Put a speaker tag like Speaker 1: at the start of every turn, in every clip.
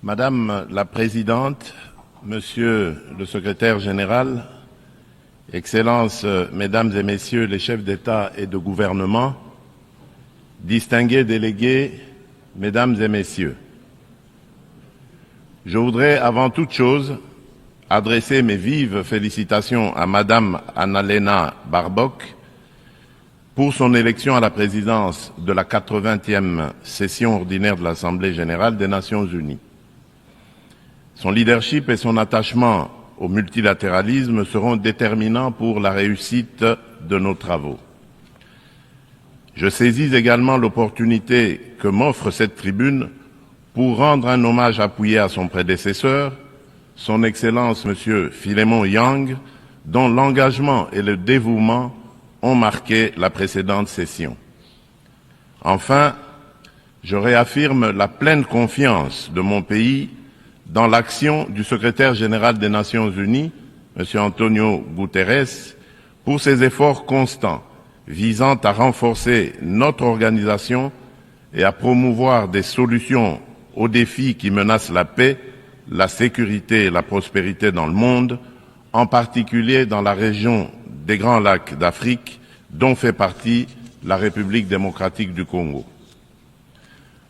Speaker 1: Madame la Présidente, Monsieur le Secrétaire général, Excellences, Mesdames et Messieurs les chefs d'État et de gouvernement, distingués délégués, Mesdames et Messieurs, je voudrais avant toute chose adresser mes vives félicitations à Madame Annalena Baerbock pour son élection à la présidence de la 80e session ordinaire de l'Assemblée générale des Nations unies. Son leadership et son attachement au multilatéralisme seront déterminants pour la réussite de nos travaux. Je saisis également l'opportunité que m'offre cette tribune pour rendre un hommage appuyé à son prédécesseur, son Excellence M. Philémon Yang, dont l'engagement et le dévouement ont marqué la précédente session. Enfin, je réaffirme la pleine confiance de mon pays dans l'action du secrétaire général des Nations unies, M. Antonio Guterres, pour ses efforts constants visant à renforcer notre organisation et à promouvoir des solutions aux défis qui menacent la paix, la sécurité et la prospérité dans le monde, en particulier dans la région des Grands Lacs d'Afrique, dont fait partie la République démocratique du Congo.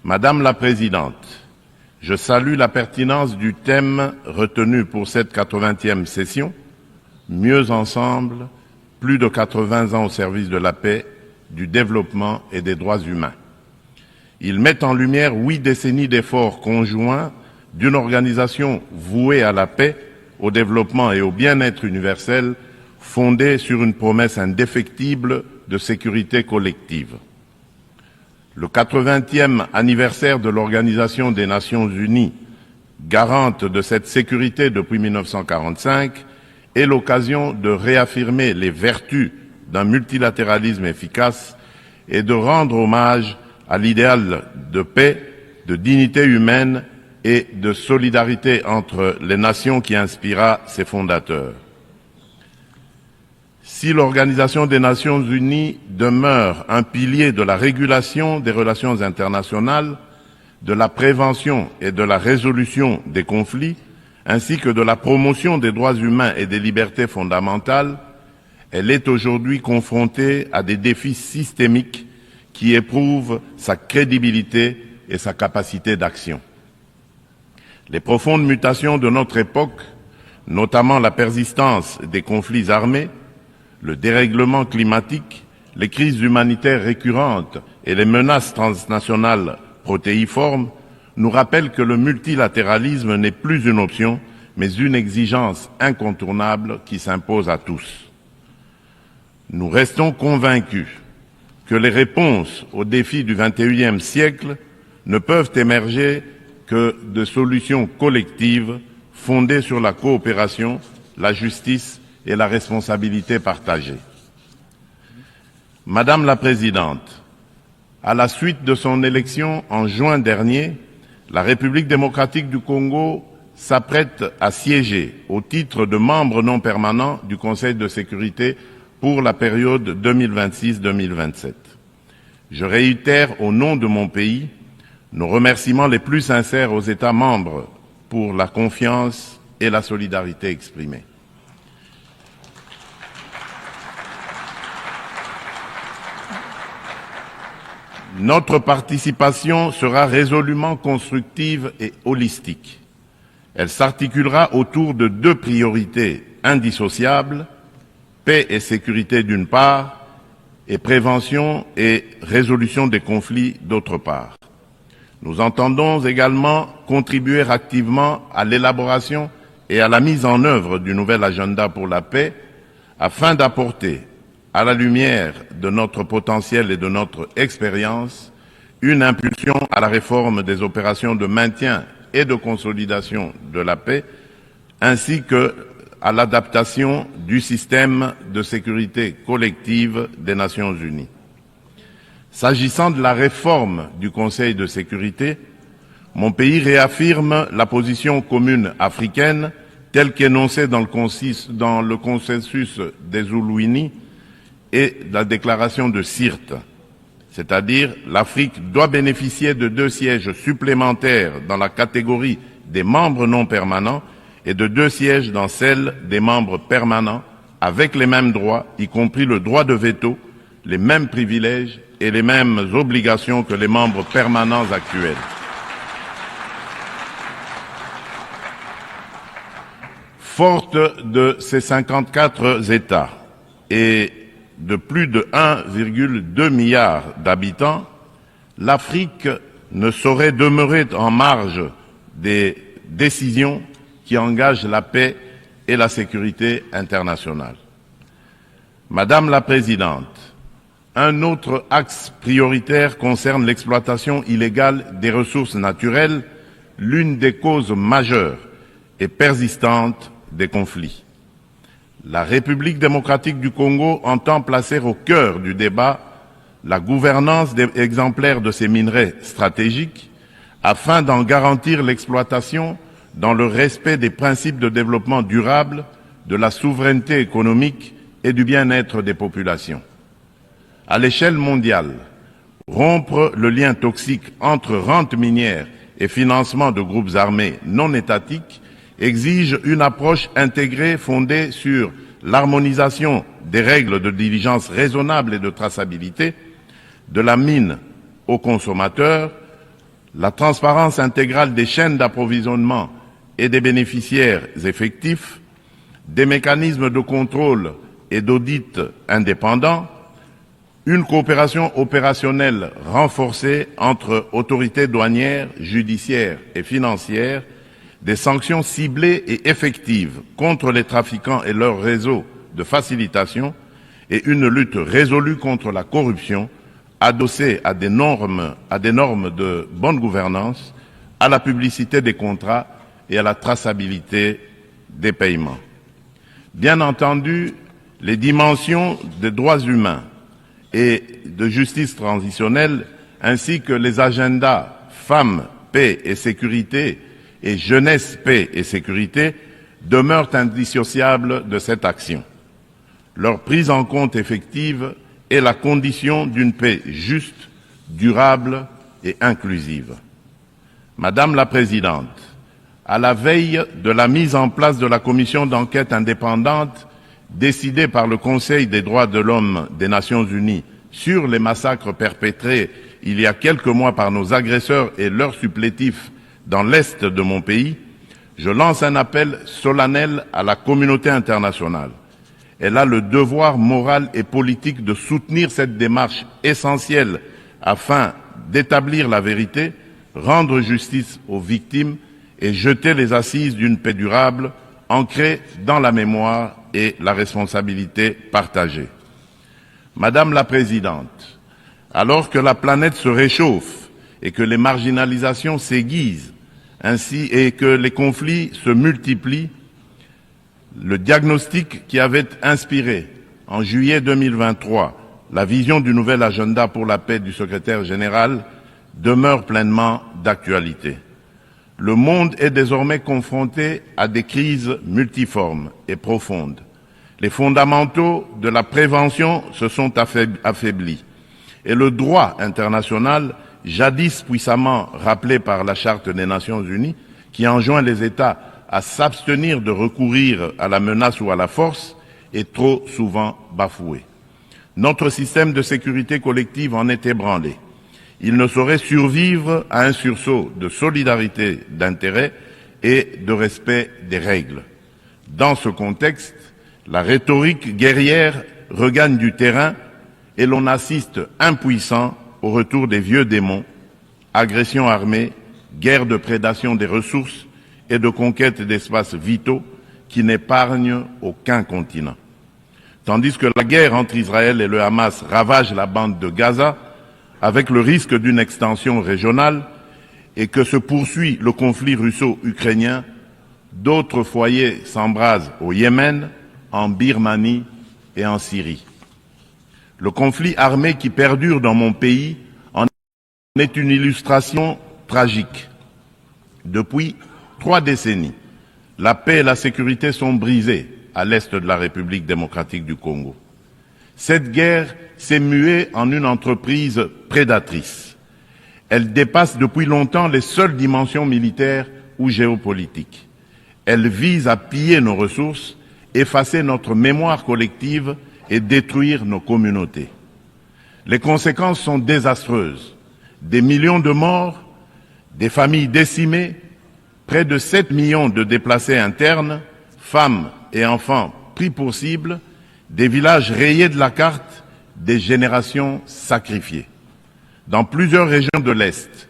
Speaker 1: Madame la Présidente, je salue la pertinence du thème retenu pour cette 80e session, Mieux ensemble, plus de 80 ans au service de la paix, du développement et des droits humains. Il met en lumière 8 décennies d'efforts conjoints d'une organisation vouée à la paix, au développement et au bien-être universel, fondée sur une promesse indéfectible de sécurité collective. Le 80e anniversaire de l'Organisation des Nations Unies, garante de cette sécurité depuis 1945, est l'occasion de réaffirmer les vertus d'un multilatéralisme efficace et de rendre hommage à l'idéal de paix, de dignité humaine et de solidarité entre les nations qui inspira ses fondateurs. Si l'Organisation des Nations Unies demeure un pilier de la régulation des relations internationales, de la prévention et de la résolution des conflits, ainsi que de la promotion des droits humains et des libertés fondamentales, elle est aujourd'hui confrontée à des défis systémiques qui éprouvent sa crédibilité et sa capacité d'action. Les profondes mutations de notre époque, notamment la persistance des conflits armés, le dérèglement climatique, les crises humanitaires récurrentes et les menaces transnationales protéiformes nous rappellent que le multilatéralisme n'est plus une option, mais une exigence incontournable qui s'impose à tous. Nous restons convaincus que les réponses aux défis du XXIe siècle ne peuvent émerger que de solutions collectives fondées sur la coopération, la justice et la responsabilité partagée. Madame la Présidente, à la suite de son élection en juin dernier, la République démocratique du Congo s'apprête à siéger au titre de membre non permanent du Conseil de sécurité pour la période 2026-2027. Je réitère au nom de mon pays nos remerciements les plus sincères aux États membres pour la confiance et la solidarité exprimées. Notre participation sera résolument constructive et holistique. Elle s'articulera autour de 2 priorités indissociables, paix et sécurité d'une part, et prévention et résolution des conflits d'autre part. Nous entendons également contribuer activement à l'élaboration et à la mise en œuvre du nouvel agenda pour la paix afin d'apporter, à la lumière de notre potentiel et de notre expérience, une impulsion à la réforme des opérations de maintien et de consolidation de la paix, ainsi qu'à l'adaptation du système de sécurité collective des Nations unies. S'agissant de la réforme du Conseil de sécurité, mon pays réaffirme la position commune africaine telle qu'énoncée dans le consensus des Oulouini et la déclaration de Sirte, c'est-à-dire l'Afrique doit bénéficier de 2 sièges supplémentaires dans la catégorie des membres non permanents et de 2 sièges dans celle des membres permanents, avec les mêmes droits, y compris le droit de veto, les mêmes privilèges et les mêmes obligations que les membres permanents actuels. Forte de ces 54 États et de plus de 1,2 milliard d'habitants, l'Afrique ne saurait demeurer en marge des décisions qui engagent la paix et la sécurité internationale. Madame la Présidente, un autre axe prioritaire concerne l'exploitation illégale des ressources naturelles, l'une des causes majeures et persistantes des conflits. La République démocratique du Congo entend placer au cœur du débat la gouvernance exemplaire de ces minerais stratégiques afin d'en garantir l'exploitation dans le respect des principes de développement durable, de la souveraineté économique et du bien-être des populations. À l'échelle mondiale, rompre le lien toxique entre rente minière et financement de groupes armés non étatiques exige une approche intégrée fondée sur l'harmonisation des règles de diligence raisonnable et de traçabilité, de la mine aux consommateurs, la transparence intégrale des chaînes d'approvisionnement et des bénéficiaires effectifs, des mécanismes de contrôle et d'audit indépendants, une coopération opérationnelle renforcée entre autorités douanières, judiciaires et financières, des sanctions ciblées et effectives contre les trafiquants et leurs réseaux de facilitation et une lutte résolue contre la corruption adossée à des normes de bonne gouvernance, à la publicité des contrats et à la traçabilité des paiements. Bien entendu, les dimensions des droits humains et de justice transitionnelle, ainsi que les agendas femmes, paix et sécurité et jeunesse, paix et sécurité demeurent indissociables de cette action. Leur prise en compte effective est la condition d'une paix juste, durable et inclusive. Madame la Présidente, à la veille de la mise en place de la commission d'enquête indépendante décidée par le Conseil des droits de l'homme des Nations Unies sur les massacres perpétrés il y a quelques mois par nos agresseurs et leurs supplétifs dans l'Est de mon pays, je lance un appel solennel à la communauté internationale. Elle a le devoir moral et politique de soutenir cette démarche essentielle afin d'établir la vérité, rendre justice aux victimes et jeter les assises d'une paix durable ancrée dans la mémoire et la responsabilité partagée. Madame la Présidente, alors que la planète se réchauffe et que les marginalisations s'aiguisent, ainsi et que les conflits se multiplient, le diagnostic qui avait inspiré en juillet 2023 la vision du nouvel agenda pour la paix du secrétaire général demeure pleinement d'actualité. Le monde est désormais confronté à des crises multiformes et profondes. Les fondamentaux de la prévention se sont affaiblis et le droit international, jadis puissamment rappelé par la Charte des Nations Unies, qui enjoint les États à s'abstenir de recourir à la menace ou à la force, est trop souvent bafoué. Notre système de sécurité collective en est ébranlé. Il ne saurait survivre à un sursaut de solidarité d'intérêt et de respect des règles. Dans ce contexte, la rhétorique guerrière regagne du terrain et l'on assiste impuissant au retour des vieux démons, agressions armées, guerre de prédation des ressources et de conquête d'espaces vitaux qui n'épargnent aucun continent. Tandis que la guerre entre Israël et le Hamas ravage la bande de Gaza, avec le risque d'une extension régionale, et que se poursuit le conflit russo-ukrainien, d'autres foyers s'embrasent au Yémen, en Birmanie et en Syrie. Le conflit armé qui perdure dans mon pays en est une illustration tragique. Depuis 3 décennies, la paix et la sécurité sont brisées à l'est de la République démocratique du Congo. Cette guerre s'est muée en une entreprise prédatrice. Elle dépasse depuis longtemps les seules dimensions militaires ou géopolitique. Elle vise à piller nos ressources, effacer notre mémoire collective et détruire nos communautés. Les conséquences sont désastreuses. Des millions de morts, des familles décimées, près de 7 millions de déplacés internes, femmes et enfants pris pour cible, des villages rayés de la carte, des générations sacrifiées. Dans plusieurs régions de l'Est,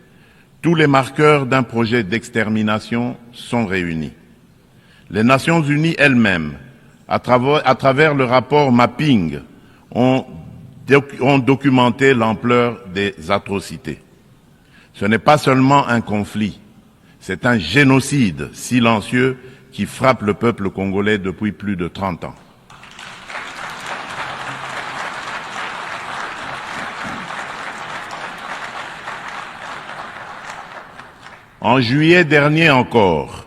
Speaker 1: tous les marqueurs d'un projet d'extermination sont réunis. Les Nations Unies elles-mêmes, à travers le rapport Mapping, ont documenté l'ampleur des atrocités. Ce n'est pas seulement un conflit, c'est un génocide silencieux qui frappe le peuple congolais depuis plus de 30 ans. En juillet dernier encore,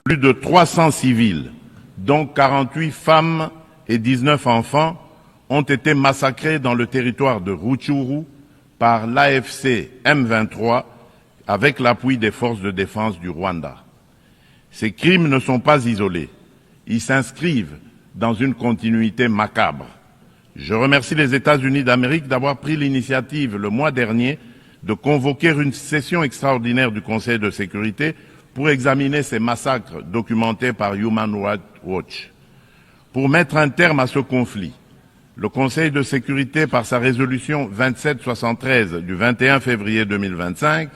Speaker 1: plus de 300 civils, dont 48 femmes et 19 enfants, ont été massacrés dans le territoire de Rutshuru par l'AFC M23 avec l'appui des forces de défense du Rwanda. Ces crimes ne sont pas isolés, ils s'inscrivent dans une continuité macabre. Je remercie les États-Unis d'Amérique d'avoir pris l'initiative le mois dernier de convoquer une session extraordinaire du Conseil de sécurité pour examiner ces massacres documentés par Human Rights Watch. Pour mettre un terme à ce conflit, le Conseil de sécurité, par sa résolution 2773 du 21 février 2025,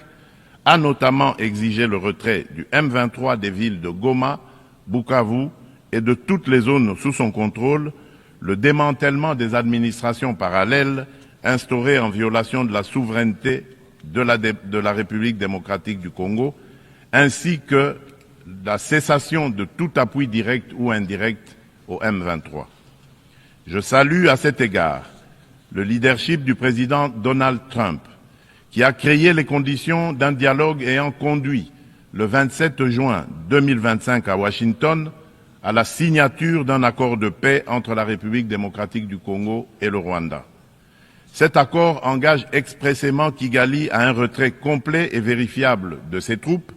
Speaker 1: a notamment exigé le retrait du M23 des villes de Goma, Bukavu et de toutes les zones sous son contrôle, le démantèlement des administrations parallèles instaurées en violation de la souveraineté de la République démocratique du Congo, ainsi que la cessation de tout appui direct ou indirect au M23. Je salue à cet égard le leadership du président Donald Trump, qui a créé les conditions d'un dialogue ayant conduit le 27 juin 2025 à Washington à la signature d'un accord de paix entre la République démocratique du Congo et le Rwanda. Cet accord engage expressément Kigali à un retrait complet et vérifiable de ses troupes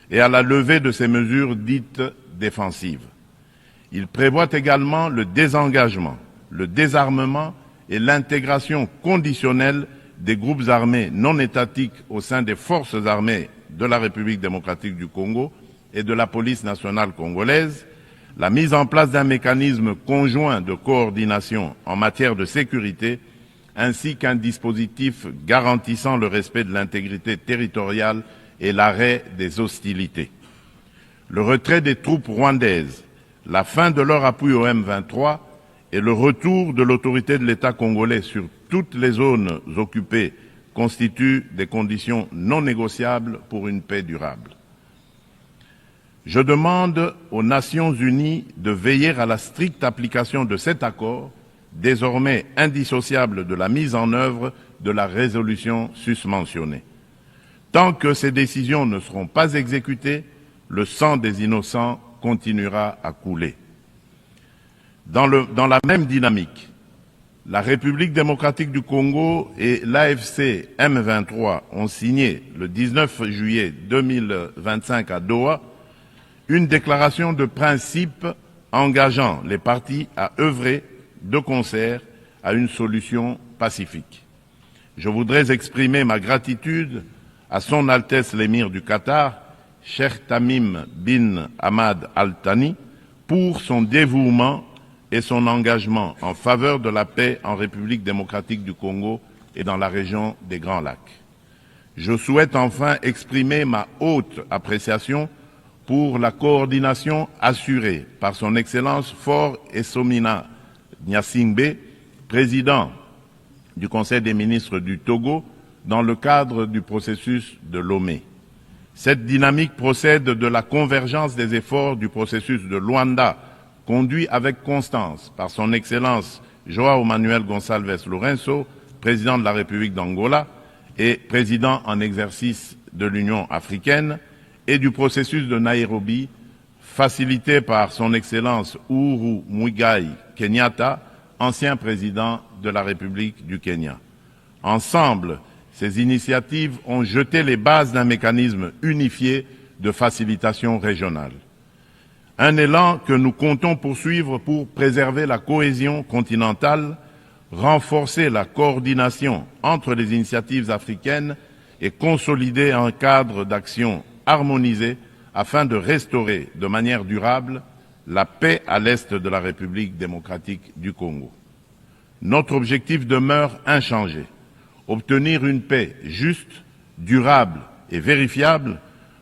Speaker 1: et à la levée de ses mesures dites défensives. Il prévoit également le désengagement, le désarmement et l'intégration conditionnelle des groupes armés non étatiques au sein des forces armées de la République démocratique du Congo et de la police nationale congolaise, la mise en place d'un mécanisme conjoint de coordination en matière de sécurité, ainsi qu'un dispositif garantissant le respect de l'intégrité territoriale et l'arrêt des hostilités. Le retrait des troupes rwandaises, la fin de leur appui au M23 et le retour de l'autorité de l'État congolais sur toutes les zones occupées constituent des conditions non négociables pour une paix durable. Je demande aux Nations Unies de veiller à la stricte application de cet accord, désormais indissociable de la mise en œuvre de la résolution susmentionnée. Tant que ces décisions ne seront pas exécutées, le sang des innocents continuera à couler. Dans la même dynamique, la République démocratique du Congo et l'AFC M23 ont signé le 19 juillet 2025 à Doha une déclaration de principe engageant les parties à œuvrer de concert à une solution pacifique. Je voudrais exprimer ma gratitude à Son Altesse l'Émir du Qatar, Cheikh Tamim bin Hamad Al Thani, pour son dévouement et son engagement en faveur de la paix en République démocratique du Congo et dans la région des Grands Lacs. Je souhaite enfin exprimer ma haute appréciation pour la coordination assurée par son Excellence Faure Essomina Gnassingbé, président du Conseil des ministres du Togo, dans le cadre du processus de Lomé. Cette dynamique procède de la convergence des efforts du processus de Luanda, conduit avec constance par son Excellence João Manuel Gonçalves Lourenço, président de la République d'Angola et président en exercice de l'Union africaine, et du processus de Nairobi, facilité par son Excellence Uhuru Muigai Kenyatta, ancien président de la République du Kenya. Ensemble, ces initiatives ont jeté les bases d'un mécanisme unifié de facilitation régionale. Un élan que nous comptons poursuivre pour préserver la cohésion continentale, renforcer la coordination entre les initiatives africaines et consolider un cadre d'action harmonisé afin de restaurer de manière durable la paix à l'est de la République démocratique du Congo. Notre objectif demeure inchangé, obtenir une paix juste, durable et vérifiable,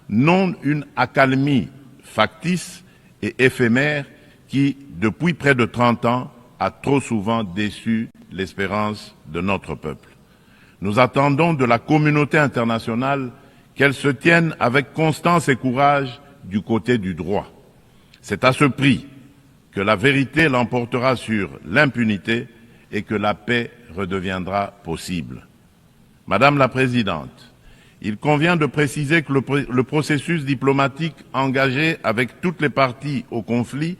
Speaker 1: non une accalmie factice et éphémère qui, depuis près de 30 ans, a trop souvent déçu l'espérance de notre peuple. Nous attendons de la communauté internationale qu'elle se tienne avec constance et courage du côté du droit. C'est à ce prix que la vérité l'emportera sur l'impunité et que la paix redeviendra possible. Madame la Présidente, il convient de préciser que le processus diplomatique engagé avec toutes les parties au conflit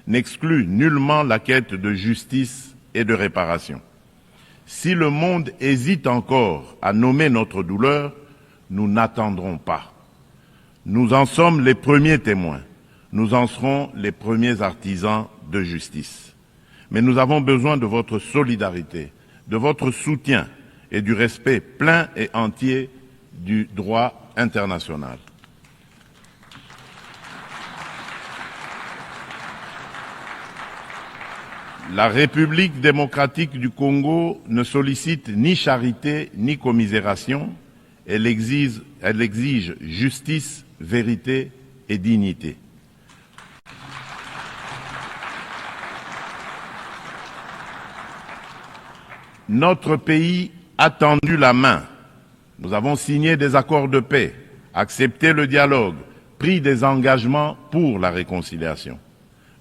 Speaker 1: n'exclut nullement la quête de justice et de réparation. Si le monde hésite encore à nommer notre douleur, nous n'attendrons pas. Nous en sommes les premiers témoins. Nous en serons les premiers artisans de justice. Mais nous avons besoin de votre solidarité, de votre soutien et du respect plein et entier du droit international. La République démocratique du Congo ne sollicite ni charité ni commisération, elle exige justice, vérité et dignité. Notre pays a tendu la main. Nous avons signé des accords de paix, accepté le dialogue, pris des engagements pour la réconciliation.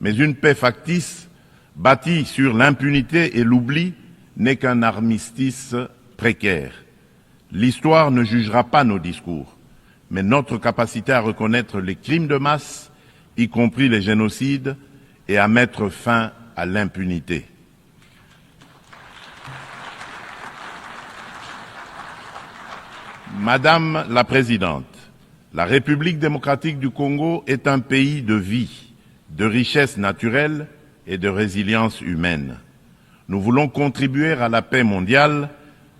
Speaker 1: Mais une paix factice, bâtie sur l'impunité et l'oubli, n'est qu'un armistice précaire. L'histoire ne jugera pas nos discours, mais notre capacité à reconnaître les crimes de masse, y compris les génocides, et à mettre fin à l'impunité. Madame la Présidente, la République démocratique du Congo est un pays de vie, de richesse naturelle et de résilience humaine. Nous voulons contribuer à la paix mondiale,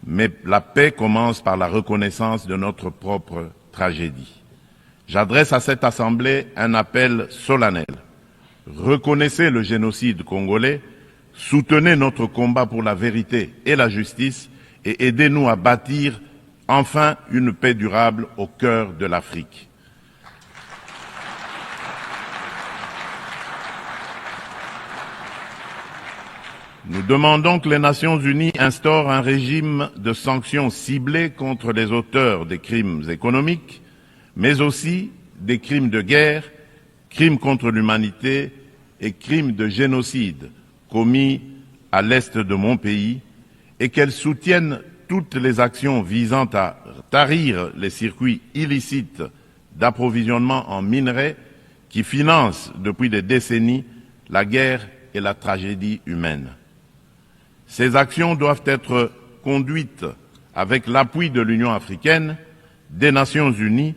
Speaker 1: mais la paix commence par la reconnaissance de notre propre tragédie. J'adresse à cette Assemblée un appel solennel. Reconnaissez le génocide congolais, soutenez notre combat pour la vérité et la justice et aidez-nous à bâtir enfin une paix durable au cœur de l'Afrique. Nous demandons que les Nations Unies instaurent un régime de sanctions ciblées contre les auteurs des crimes économiques, mais aussi des crimes de guerre, crimes contre l'humanité et crimes de génocide commis à l'est de mon pays, et qu'elles soutiennent toutes les actions visant à tarir les circuits illicites d'approvisionnement en minerais qui financent depuis des décennies la guerre et la tragédie humaine. Ces actions doivent être conduites avec l'appui de l'Union africaine, des Nations unies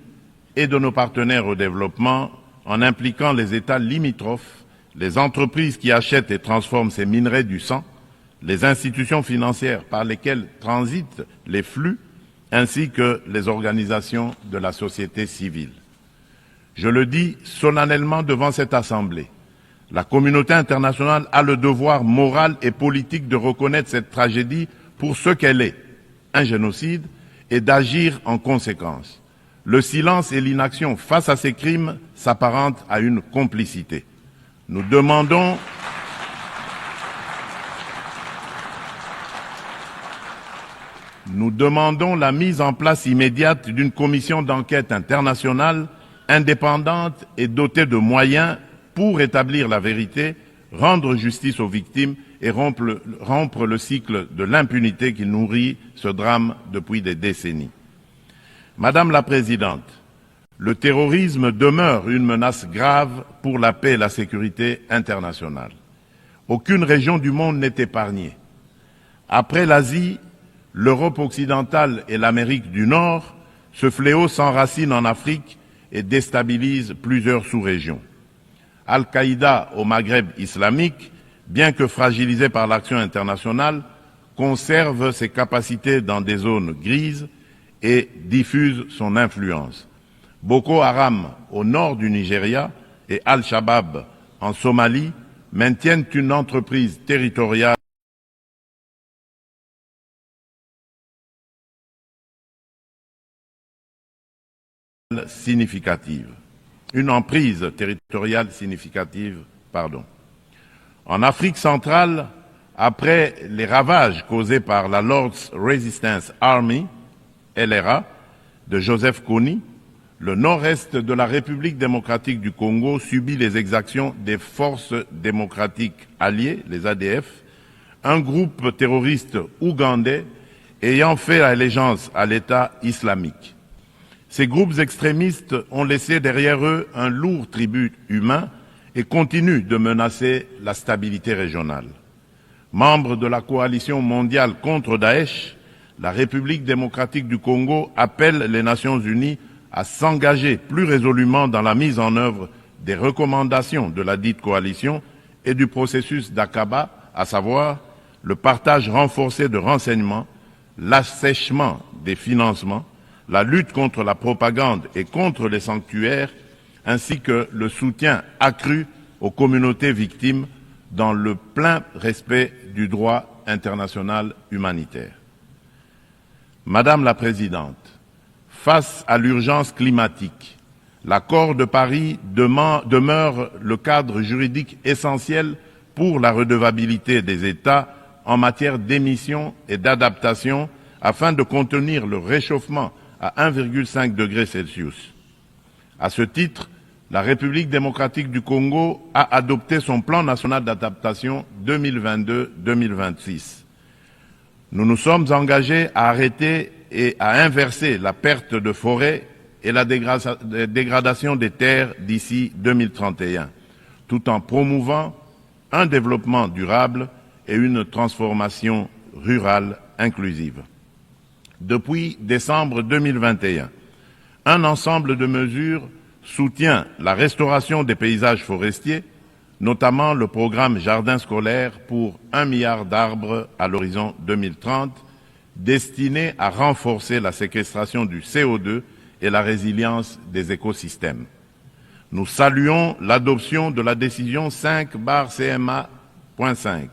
Speaker 1: et de nos partenaires au développement en impliquant les États limitrophes, les entreprises qui achètent et transforment ces minerais du sang, les institutions financières par lesquelles transitent les flux, ainsi que les organisations de la société civile. Je le dis solennellement devant cette Assemblée, la communauté internationale a le devoir moral et politique de reconnaître cette tragédie pour ce qu'elle est, un génocide, et d'agir en conséquence. Le silence et l'inaction face à ces crimes s'apparentent à une complicité. Nous demandons la mise en place immédiate d'une commission d'enquête internationale indépendante et dotée de moyens pour établir la vérité, rendre justice aux victimes et rompre le cycle de l'impunité qui nourrit ce drame depuis des décennies. Madame la Présidente, le terrorisme demeure une menace grave pour la paix et la sécurité internationale. Aucune région du monde n'est épargnée. Après l'Asie, l'Europe occidentale et l'Amérique du Nord, ce fléau s'enracine en Afrique et déstabilise plusieurs sous-régions. Al-Qaïda au Maghreb islamique, bien que fragilisé par l'action internationale, conserve ses capacités dans des zones grises et diffuse son influence. Boko Haram au nord du Nigeria et Al-Shabaab en Somalie maintiennent une entreprise territoriale significative. Une emprise territoriale significative, pardon. En Afrique centrale, après les ravages causés par la Lord's Resistance Army, LRA, de Joseph Kony, le nord-est de la République démocratique du Congo subit les exactions des forces démocratiques alliées, les ADF, un groupe terroriste ougandais ayant fait allégeance à l'État islamique. Ces groupes extrémistes ont laissé derrière eux un lourd tribut humain et continuent de menacer la stabilité régionale. Membre de la coalition mondiale contre Daesh, la République démocratique du Congo appelle les Nations unies à s'engager plus résolument dans la mise en œuvre des recommandations de la dite coalition et du processus d'Aqaba, à savoir le partage renforcé de renseignements, l'assèchement des financements, la lutte contre la propagande et contre les sanctuaires, ainsi que le soutien accru aux communautés victimes dans le plein respect du droit international humanitaire. Madame la Présidente, face à l'urgence climatique, l'accord de Paris demeure le cadre juridique essentiel pour la redevabilité des États en matière d'émissions et d'adaptation afin de contenir le réchauffement à 1,5 degré Celsius. À ce titre, la République démocratique du Congo a adopté son plan national d'adaptation 2022-2026. Nous nous sommes engagés à arrêter et à inverser la perte de forêts et la dégradation des terres d'ici 2031, tout en promouvant un développement durable et une transformation rurale inclusive. Depuis décembre 2021, un ensemble de mesures soutient la restauration des paysages forestiers, notamment le programme Jardin scolaire pour 1 milliard d'arbres à l'horizon 2030, destiné à renforcer la séquestration du CO2 et la résilience des écosystèmes. Nous saluons l'adoption de la décision 5/CMA.5,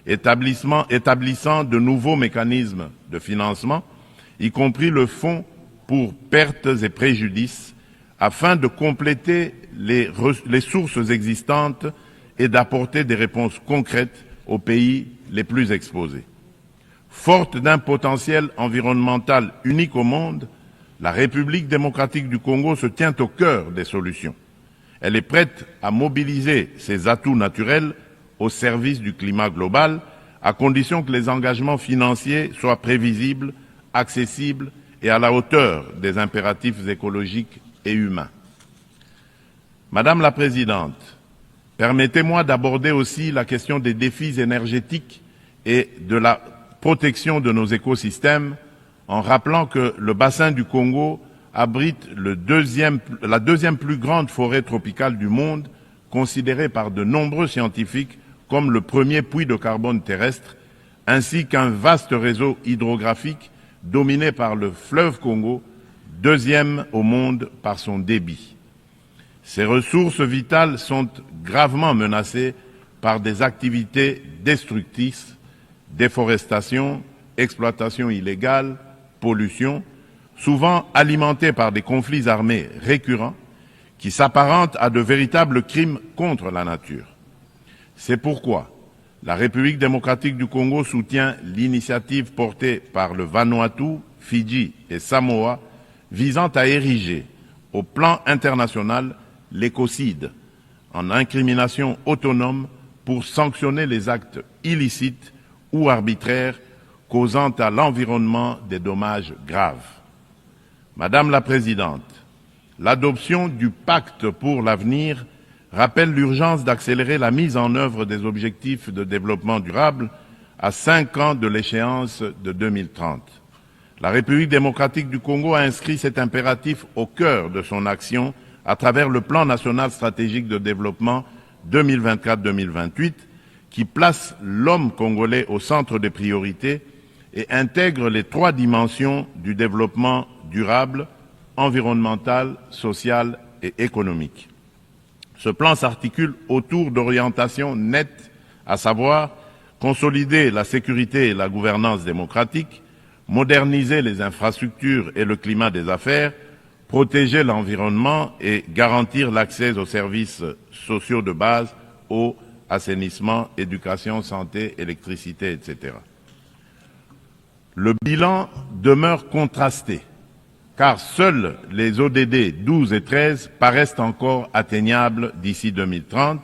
Speaker 1: établissant de nouveaux mécanismes de financement, y compris le fonds pour pertes et préjudices, afin de compléter les sources existantes et d'apporter des réponses concrètes aux pays les plus exposés. Forte d'un potentiel environnemental unique au monde, la République démocratique du Congo se tient au cœur des solutions. Elle est prête à mobiliser ses atouts naturels au service du climat global, à condition que les engagements financiers soient prévisibles, accessibles et à la hauteur des impératifs écologiques et humains. Madame la Présidente, permettez-moi d'aborder aussi la question des défis énergétiques et de la protection de nos écosystèmes en rappelant que le bassin du Congo abrite la deuxième plus grande forêt tropicale du monde, considérée par de nombreux scientifiques comme le premier puits de carbone terrestre, ainsi qu'un vaste réseau hydrographique dominé par le fleuve Congo, deuxième au monde par son débit. Ces ressources vitales sont gravement menacées par des activités destructrices, déforestation, exploitation illégale, pollution, souvent alimentées par des conflits armés récurrents qui s'apparentent à de véritables crimes contre la nature. C'est pourquoi la République démocratique du Congo soutient l'initiative portée par le Vanuatu, Fidji et Samoa visant à ériger au plan international l'écocide en incrimination autonome pour sanctionner les actes illicites ou arbitraires causant à l'environnement des dommages graves. Madame la Présidente, l'adoption du pacte pour l'avenir rappelle l'urgence d'accélérer la mise en œuvre des objectifs de développement durable à 5 ans de l'échéance de 2030. La République démocratique du Congo a inscrit cet impératif au cœur de son action à travers le plan national stratégique de développement 2024-2028 qui place l'homme congolais au centre des priorités et intègre les 3 dimensions du développement durable, environnemental, social et économique. Ce plan s'articule autour d'orientations nettes, à savoir consolider la sécurité et la gouvernance démocratique, moderniser les infrastructures et le climat des affaires, protéger l'environnement et garantir l'accès aux services sociaux de base, eau, assainissement, éducation, santé, électricité, etc. Le bilan demeure contrasté, car seuls les ODD 12 et 13 paraissent encore atteignables d'ici 2030,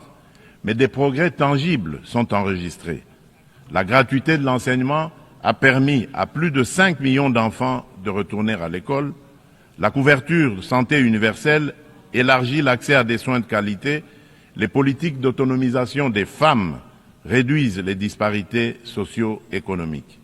Speaker 1: mais des progrès tangibles sont enregistrés. La gratuité de l'enseignement a permis à plus de 5 millions d'enfants de retourner à l'école. La couverture de santé universelle élargit l'accès à des soins de qualité. Les politiques d'autonomisation des femmes réduisent les disparités socio-économiques.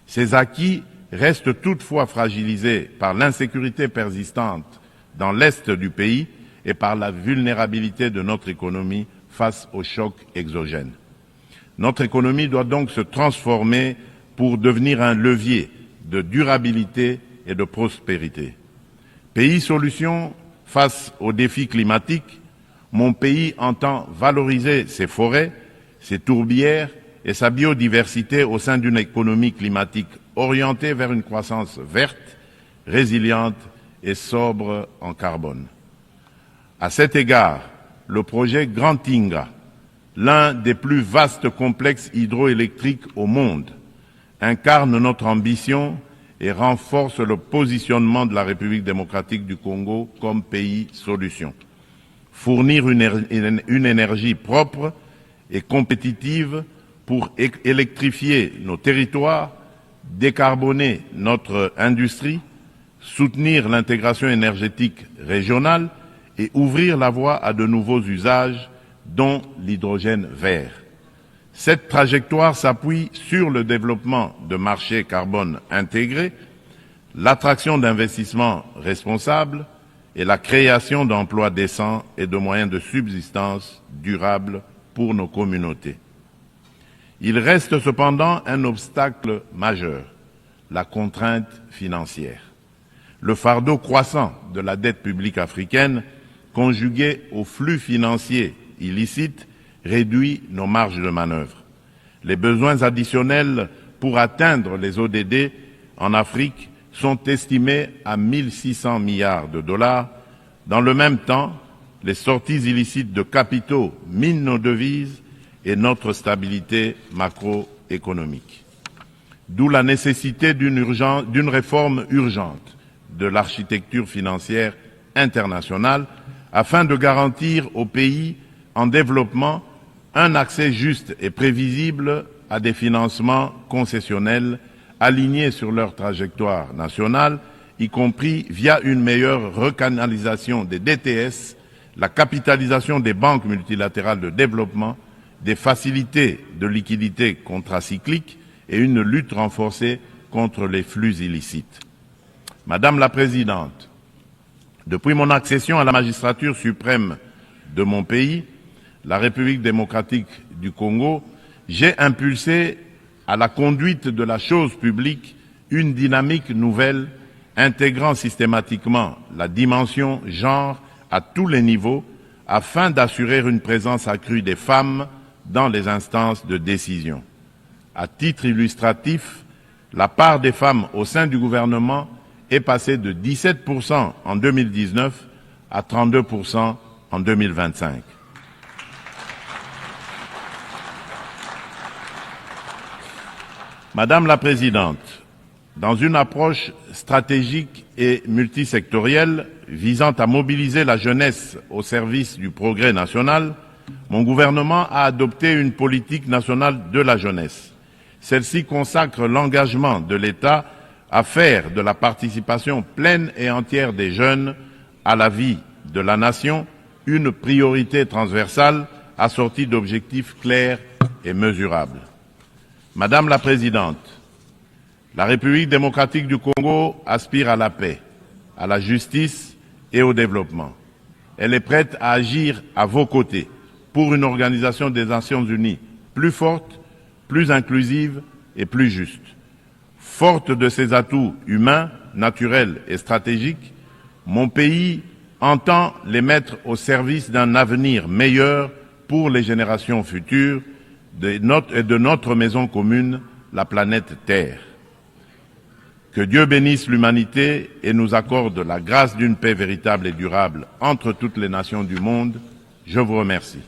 Speaker 1: Ces acquis restent toutefois fragilisés par l'insécurité persistante dans l'est du pays et par la vulnérabilité de notre économie face aux chocs exogènes. Notre économie doit donc se transformer pour devenir un levier de durabilité et de prospérité. Pays solution face aux défis climatiques, mon pays entend valoriser ses forêts, ses tourbières et sa biodiversité au sein d'une économie climatique orientée vers une croissance verte, résiliente et sobre en carbone. À cet égard, le projet Grand Inga, l'un des plus vastes complexes hydroélectriques au monde, incarne notre ambition et renforce le positionnement de la République démocratique du Congo comme pays solution. Fournir une énergie propre et compétitive pour électrifier nos territoires, décarboner notre industrie, soutenir l'intégration énergétique régionale et ouvrir la voie à de nouveaux usages, dont l'hydrogène vert. Cette trajectoire s'appuie sur le développement de marchés carbone intégrés, l'attraction d'investissements responsables et la création d'emplois décents et de moyens de subsistance durables pour nos communautés. Il reste cependant un obstacle majeur, la contrainte financière. Le fardeau croissant de la dette publique africaine, conjugué aux flux financiers illicites, réduit nos marges de manœuvre. Les besoins additionnels pour atteindre les ODD en Afrique sont estimés à 1 600 milliards de dollars. Dans le même temps, les sorties illicites de capitaux minent nos devises et notre stabilité macroéconomique. D'où la nécessité d'une réforme urgente de l'architecture financière internationale afin de garantir aux pays en développement un accès juste et prévisible à des financements concessionnels alignés sur leur trajectoire nationale, y compris via une meilleure recanalisation des DTS, la capitalisation des banques multilatérales de développement, des facilités de liquidité contracycliques et une lutte renforcée contre les flux illicites. Madame la Présidente, depuis mon accession à la magistrature suprême de mon pays, la République démocratique du Congo, j'ai impulsé à la conduite de la chose publique une dynamique nouvelle intégrant systématiquement la dimension genre à tous les niveaux afin d'assurer une présence accrue des femmes dans les instances de décision. À titre illustratif, la part des femmes au sein du gouvernement est passée de 17% en 2019 à 32% en 2025. Madame la Présidente, dans une approche stratégique et multisectorielle visant à mobiliser la jeunesse au service du progrès national, mon gouvernement a adopté une politique nationale de la jeunesse. Celle-ci consacre l'engagement de l'État à faire de la participation pleine et entière des jeunes à la vie de la nation une priorité transversale assortie d'objectifs clairs et mesurables. Madame la Présidente, La République démocratique du Congo aspire à la paix, à la justice et au développement. Elle est prête à agir à vos côtés pour une organisation des Nations Unies plus forte, plus inclusive et plus juste. Forte de ses atouts humains, naturels et stratégiques, mon pays entend les mettre au service d'un avenir meilleur pour les générations futures et de notre maison commune, la planète Terre. Que Dieu bénisse l'humanité et nous accorde la grâce d'une paix véritable et durable entre toutes les nations du monde. Je vous remercie.